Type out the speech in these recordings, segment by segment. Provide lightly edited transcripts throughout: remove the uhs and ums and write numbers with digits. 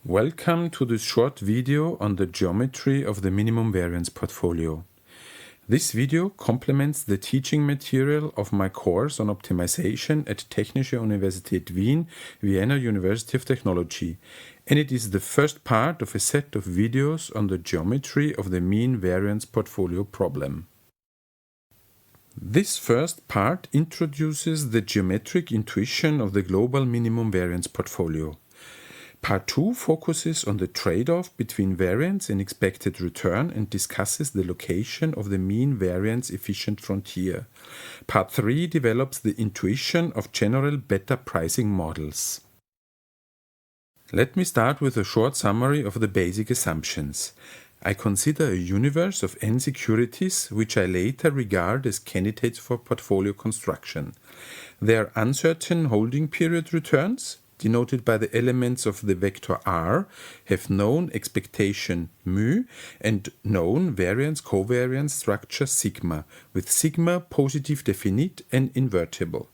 Welcome to this short video on the geometry of the minimum variance portfolio. This video complements the teaching material of my course on optimization at Technische Universität Wien, Vienna University of Technology, and it is the first part of a set of videos on the geometry of the mean variance portfolio problem. This first part introduces the geometric intuition of the global minimum variance portfolio. Part 2 focuses on the trade-off between variance and expected return and discusses the location of the mean variance efficient frontier. Part 3 develops the intuition of general beta pricing models. Let me start with a short summary of the basic assumptions. I consider a universe of n securities which I later regard as candidates for portfolio construction. They are uncertain holding period returns, denoted by the elements of the vector R, have known expectation μ and known variance-covariance structure sigma, with sigma positive definite and invertible.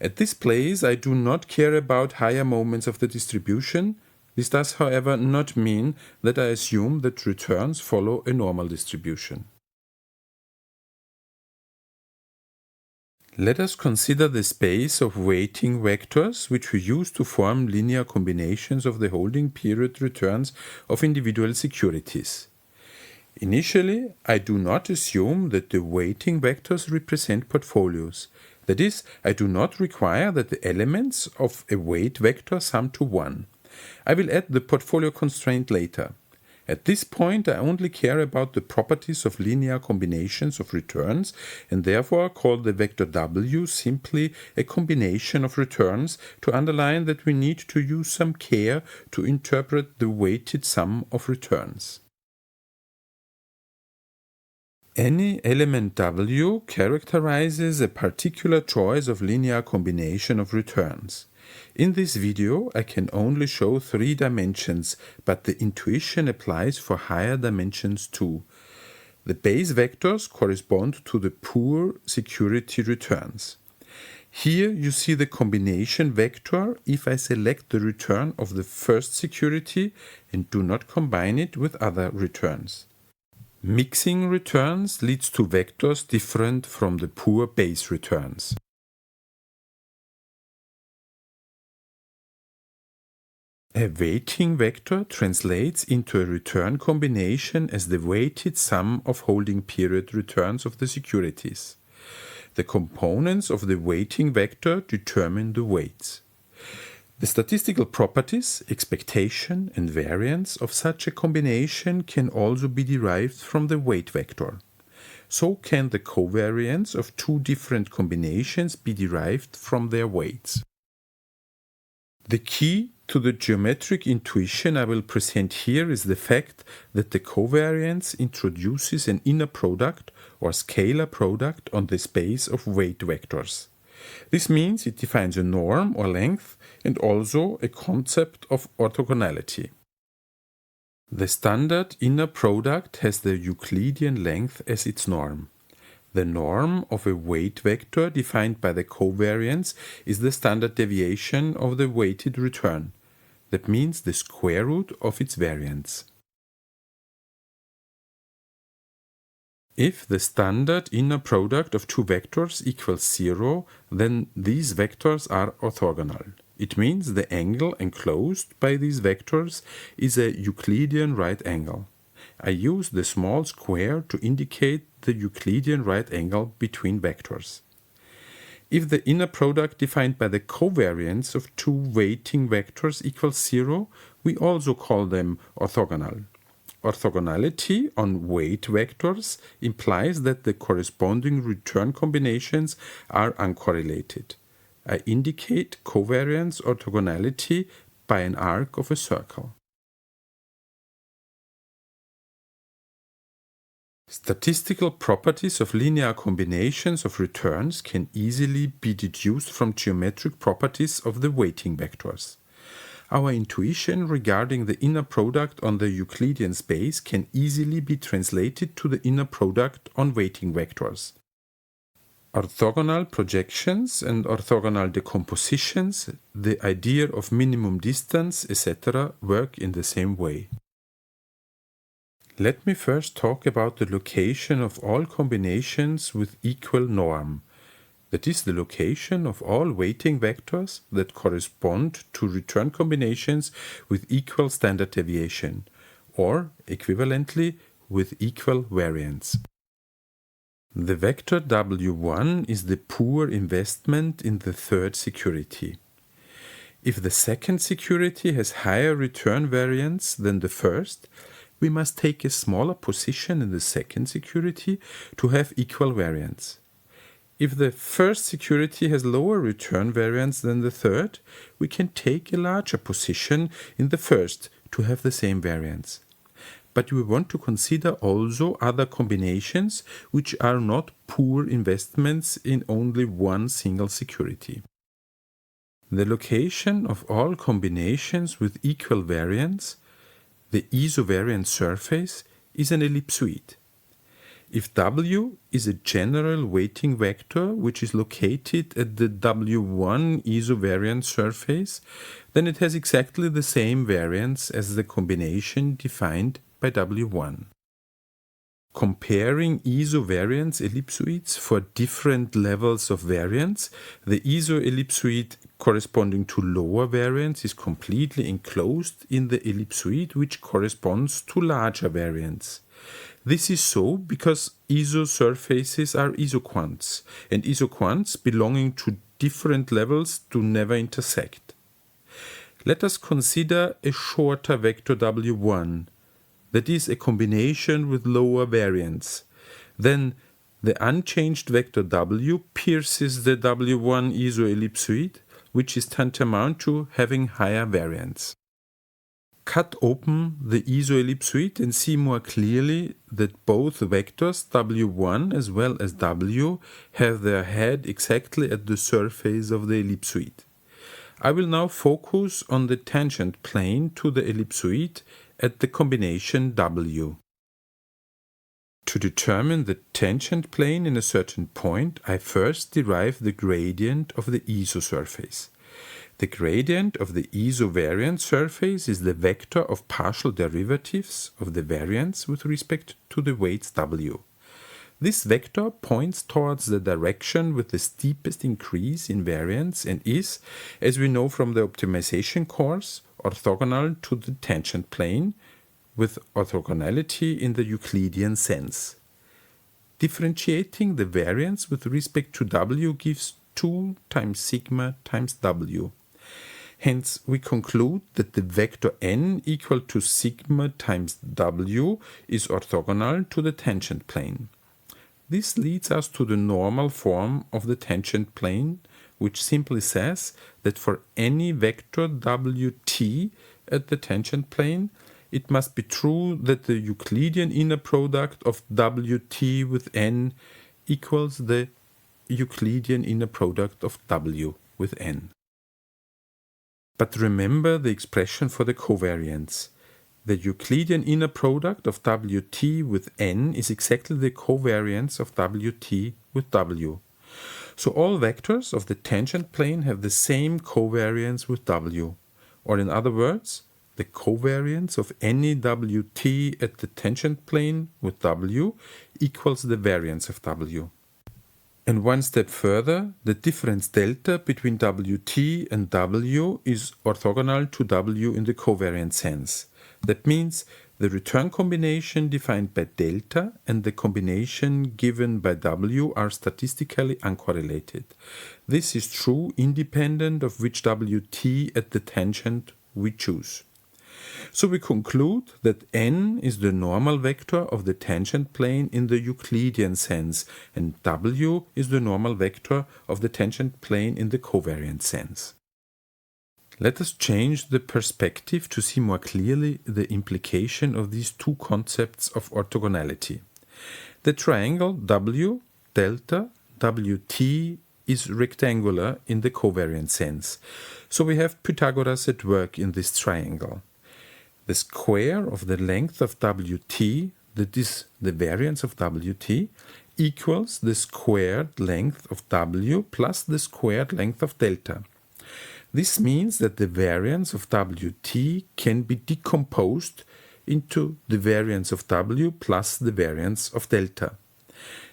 At this place I do not care about higher moments of the distribution. This does, however, not mean that I assume that returns follow a normal distribution. Let us consider the space of weighting vectors which we use to form linear combinations of the holding period returns of individual securities. Initially, I do not assume that the weighting vectors represent portfolios. That is, I do not require that the elements of a weight vector sum to 1. I will add the portfolio constraint later. At this point, I only care about the properties of linear combinations of returns and therefore call the vector W simply a combination of returns to underline that we need to use some care to interpret the weighted sum of returns. Any element W characterizes a particular choice of linear combination of returns. In this video, I can only show 3 dimensions, but the intuition applies for higher dimensions too. The base vectors correspond to the poor security returns. Here you see the combination vector if I select the return of the first security and do not combine it with other returns. Mixing returns leads to vectors different from the poor base returns. A weighting vector translates into a return combination as the weighted sum of holding period returns of the securities. The components of the weighting vector determine the weights. The statistical properties, expectation and variance of such a combination can also be derived from the weight vector. So can the covariance of 2 different combinations be derived from their weights. The key to the geometric intuition I will present here is the fact that the covariance introduces an inner product or scalar product on the space of weight vectors. This means it defines a norm or length and also a concept of orthogonality. The standard inner product has the Euclidean length as its norm. The norm of a weight vector defined by the covariance is the standard deviation of the weighted return. That means the square root of its variance. If the standard inner product of 2 vectors equals 0, then these vectors are orthogonal. It means the angle enclosed by these vectors is a Euclidean right angle. I use the small square to indicate the Euclidean right angle between vectors. If the inner product defined by the covariance of 2 weighting vectors equals 0, we also call them orthogonal. Orthogonality on weight vectors implies that the corresponding return combinations are uncorrelated. I indicate covariance orthogonality by an arc of a circle. Statistical properties of linear combinations of returns can easily be deduced from geometric properties of the weighting vectors. Our intuition regarding the inner product on the Euclidean space can easily be translated to the inner product on weighting vectors. orthogonal projections and orthogonal decompositions, the idea of minimum distance, etc., work in the same way. Let me first talk about the location of all combinations with equal norm. That is the location of all weighting vectors that correspond to return combinations with equal standard deviation, or equivalently with equal variance. The vector W1 is the poor investment in the third security. If the second security has higher return variance than the first, we must take a smaller position in the second security to have equal variance. If the first security has lower return variance than the third, we can take a larger position in the first to have the same variance. But we want to consider also other combinations which are not poor investments in only one single security. The location of all combinations with equal variance, the isovariant surface, is an ellipsoid. If W is a general weighting vector which is located at the W1 isovariant surface, then it has exactly the same variance as the combination defined by W1. Comparing isovariance ellipsoids for different levels of variance, the isoellipsoid corresponding to lower variance is completely enclosed in the ellipsoid which corresponds to larger variance. This is so because isosurfaces are isoquants, and isoquants belonging to different levels do never intersect. Let us consider a shorter vector W1, that is a combination with lower variance. Then the unchanged vector W pierces the W1 isoellipsoid, which is tantamount to having higher variance. Cut open the isoellipsoid and see more clearly that both vectors W1 as well as W have their head exactly at the surface of the ellipsoid. I will now focus on the tangent plane to the ellipsoid at the combination W. To determine the tangent plane in a certain point, I first derive the gradient of the isosurface. The gradient of the isovariant surface is the vector of partial derivatives of the variance with respect to the weights W. This vector points towards the direction with the steepest increase in variance and is, as we know from the optimization course, orthogonal to the tangent plane, with orthogonality in the Euclidean sense. Differentiating the variance with respect to W gives 2 times sigma times W. Hence, we conclude that the vector n equal to sigma times W is orthogonal to the tangent plane. This leads us to the normal form of the tangent plane, which simply says that for any vector Wt at the tangent plane, it must be true that the Euclidean inner product of Wt with n equals the Euclidean inner product of W with n. But remember the expression for the covariance. The Euclidean inner product of Wt with n is exactly the covariance of Wt with W. So all vectors of the tangent plane have the same covariance with W. Or in other words, the covariance of any Wt at the tangent plane with W equals the variance of W. And one step further, the difference delta between Wt and W is orthogonal to W in the covariant sense. That means the return combination defined by delta and the combination given by W are statistically uncorrelated. This is true independent of which Wt at the tangent we choose. So we conclude that n is the normal vector of the tangent plane in the Euclidean sense, and W is the normal vector of the tangent plane in the covariant sense. Let us change the perspective to see more clearly the implication of these two concepts of orthogonality. The triangle W, delta, Wt is rectangular in the covariant sense, so we have Pythagoras at work in this triangle. The square of the length of Wt, that is the variance of WT, equals the squared length of W plus the squared length of delta. This means that the variance of WT can be decomposed into the variance of W plus the variance of delta.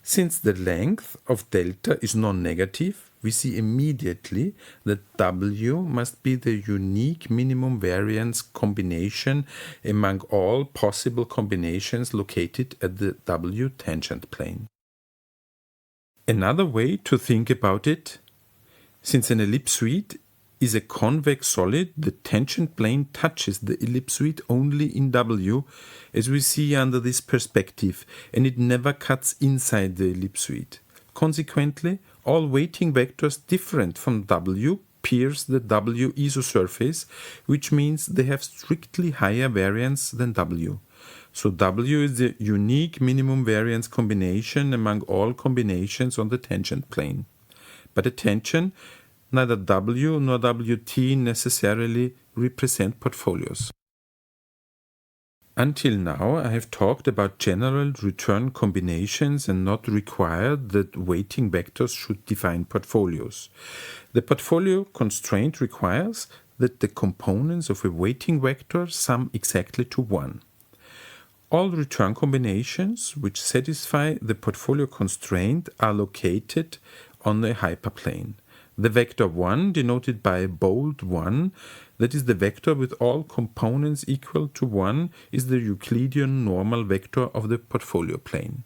Since the length of delta is non-negative, we see immediately that W must be the unique minimum variance combination among all possible combinations located at the W tangent plane. Another way to think about it, since an ellipsoid is a convex solid, the tangent plane touches the ellipsoid only in W, as we see under this perspective, and it never cuts inside the ellipsoid. Consequently, all weighting vectors different from W pierce the W isosurface, which means they have strictly higher variance than W. So W is the unique minimum variance combination among all combinations on the tangent plane. But attention, neither W nor WT necessarily represent portfolios. Until now, I have talked about general return combinations and not required that weighting vectors should define portfolios. The portfolio constraint requires that the components of a weighting vector sum exactly to 1. All return combinations which satisfy the portfolio constraint are located on the hyperplane. The vector 1, denoted by a bold 1, that is the vector with all components equal to 1, is the Euclidean normal vector of the portfolio plane.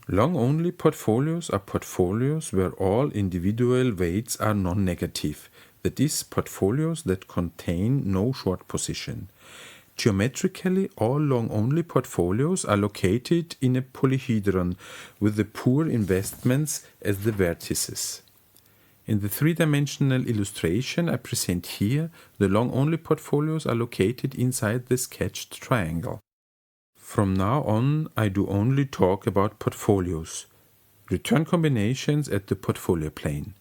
Long-only portfolios are portfolios where all individual weights are non-negative, that is, portfolios that contain no short position. Geometrically, all long-only portfolios are located in a polyhedron with the poor investments as the vertices. In the three-dimensional illustration I present here, the long-only portfolios are located inside the sketched triangle. From now on, I do only talk about portfolios, return combinations at the portfolio plane.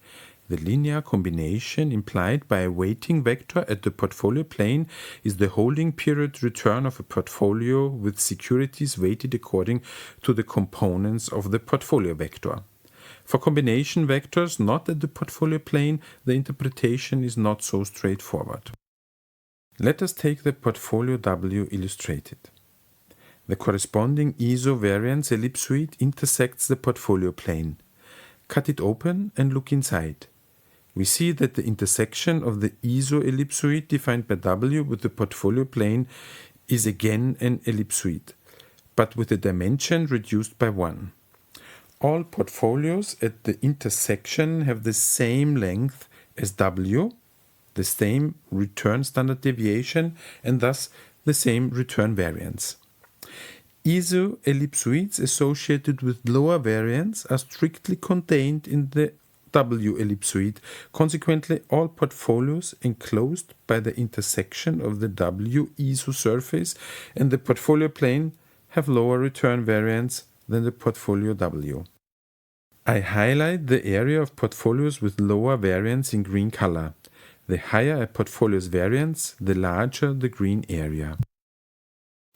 The linear combination implied by a weighting vector at the portfolio plane is the holding period return of a portfolio with securities weighted according to the components of the portfolio vector. For combination vectors not at the portfolio plane, the interpretation is not so straightforward. Let us take the portfolio W illustrated. The corresponding isovariance ellipsoid intersects the portfolio plane. Cut it open and look inside. We see that the intersection of the iso-ellipsoid defined by W with the portfolio plane is again an ellipsoid, but with a dimension reduced by 1. All portfolios at the intersection have the same length as W, the same return standard deviation, and thus the same return variance. Iso-ellipsoids associated with lower variance are strictly contained in the W ellipsoid. Consequently, all portfolios enclosed by the intersection of the W isosurface and the portfolio plane have lower return variance than the portfolio W. I highlight the area of portfolios with lower variance in green color. The higher a portfolio's variance, the larger the green area.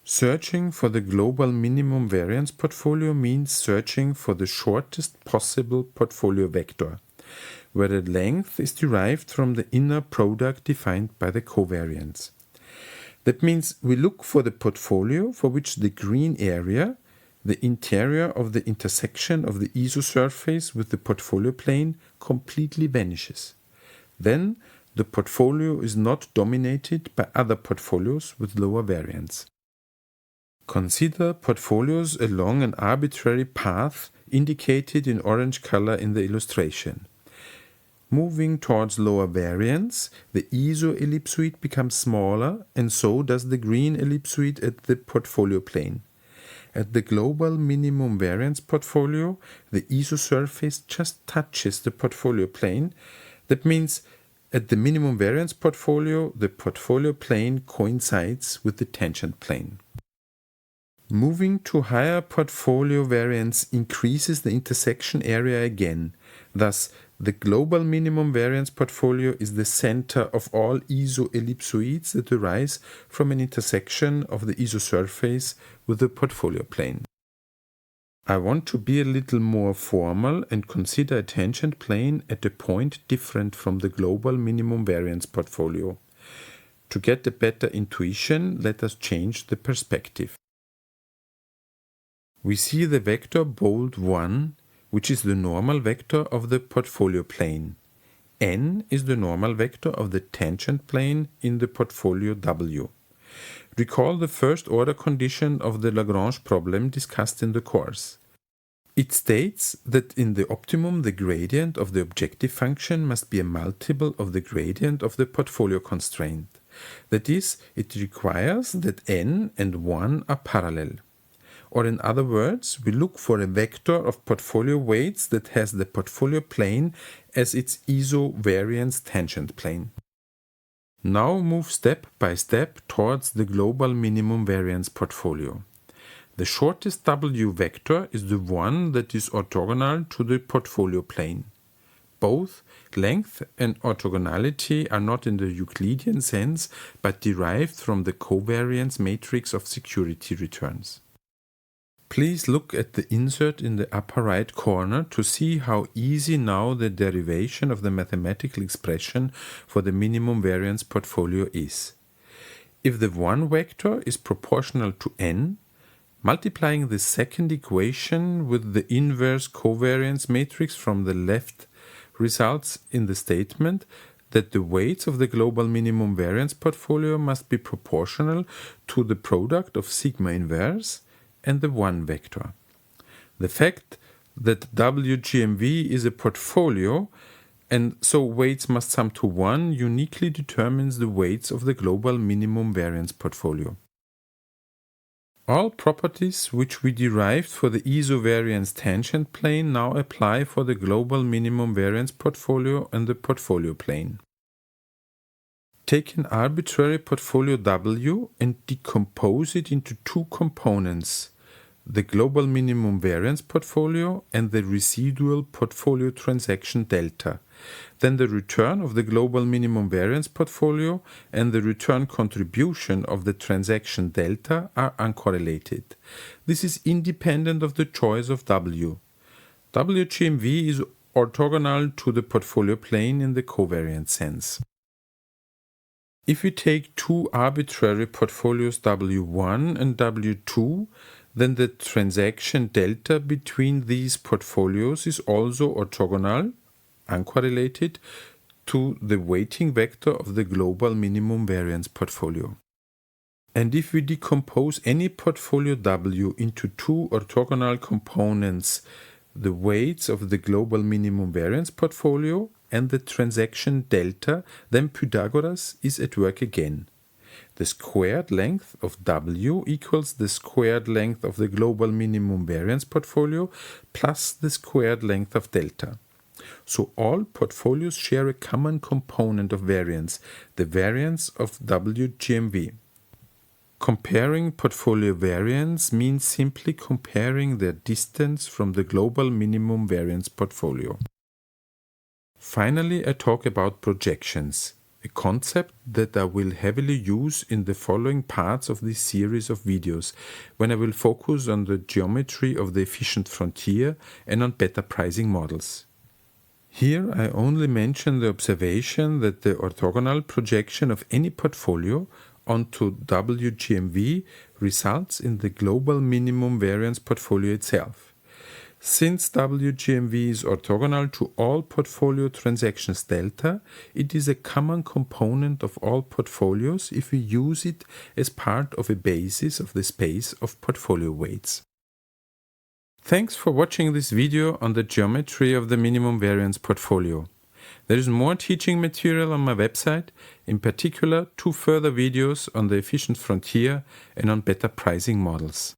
Searching for the global minimum variance portfolio means searching for the shortest possible portfolio vector, where the length is derived from the inner product defined by the covariance. That means we look for the portfolio for which the green area, the interior of the intersection of the isosurface with the portfolio plane, completely vanishes. Then the portfolio is not dominated by other portfolios with lower variance. Consider portfolios along an arbitrary path indicated in orange color in the illustration. Moving towards lower variance, the iso-ellipsoid becomes smaller, and so does the green ellipsoid at the portfolio plane. At the global minimum variance portfolio, the isosurface just touches the portfolio plane. That means at the minimum variance portfolio, the portfolio plane coincides with the tangent plane. Moving to higher portfolio variance increases the intersection area again. Thus, The global minimum variance portfolio is the center of all isoellipsoids that arise from an intersection of the isosurface with the portfolio plane. I want to be a little more formal and consider a tangent plane at a point different from the global minimum variance portfolio. To get a better intuition, let us change the perspective. We see the vector bold 1, which is the normal vector of the portfolio plane. N is the normal vector of the tangent plane in the portfolio W. Recall the first order condition of the Lagrange problem discussed in the course. It states that in the optimum the gradient of the objective function must be a multiple of the gradient of the portfolio constraint. That is, it requires that n and 1 are parallel. Or in other words, we look for a vector of portfolio weights that has the portfolio plane as its iso-variance tangent plane. Now move step by step towards the global minimum variance portfolio. The shortest W vector is the one that is orthogonal to the portfolio plane. Both length and orthogonality are not in the Euclidean sense, but derived from the covariance matrix of security returns. Please look at the insert in the upper right corner to see how easy now the derivation of the mathematical expression for the minimum variance portfolio is. If the one vector is proportional to n, multiplying the second equation with the inverse covariance matrix from the left results in the statement that the weights of the global minimum variance portfolio must be proportional to the product of sigma inverse and the 1 vector. The fact that WGMV is a portfolio and so weights must sum to 1 uniquely determines the weights of the global minimum variance portfolio. All properties which we derived for the iso-variance tangent plane now apply for the global minimum variance portfolio and the portfolio plane. Take an arbitrary portfolio W and decompose it into two components, the global minimum variance portfolio and the residual portfolio transaction delta. Then the return of the global minimum variance portfolio and the return contribution of the transaction delta are uncorrelated. This is independent of the choice of W. WGMV is orthogonal to the portfolio plane in the covariance sense. If we take two arbitrary portfolios W1 and W2, then the transaction delta between these portfolios is also orthogonal, uncorrelated, to the weighting vector of the global minimum variance portfolio. And if we decompose any portfolio W into two orthogonal components, the weights of the global minimum variance portfolio and the transaction delta, then Pythagoras is at work again. The squared length of W equals the squared length of the global minimum variance portfolio plus the squared length of delta. So all portfolios share a common component of variance, the variance of WGMV. Comparing portfolio variance means simply comparing their distance from the global minimum variance portfolio. Finally, I talk about projections, a concept that I will heavily use in the following parts of this series of videos, when I will focus on the geometry of the efficient frontier and on better pricing models. Here I only mention the observation that the orthogonal projection of any portfolio onto WGMV results in the global minimum variance portfolio itself. Since WGMV is orthogonal to all portfolio transactions delta, it is a common component of all portfolios if we use it as part of a basis of the space of portfolio weights. Thanks for watching this video on the geometry of the minimum variance portfolio. There is more teaching material on my website, in particular 2 further videos on the efficient frontier and on better pricing models.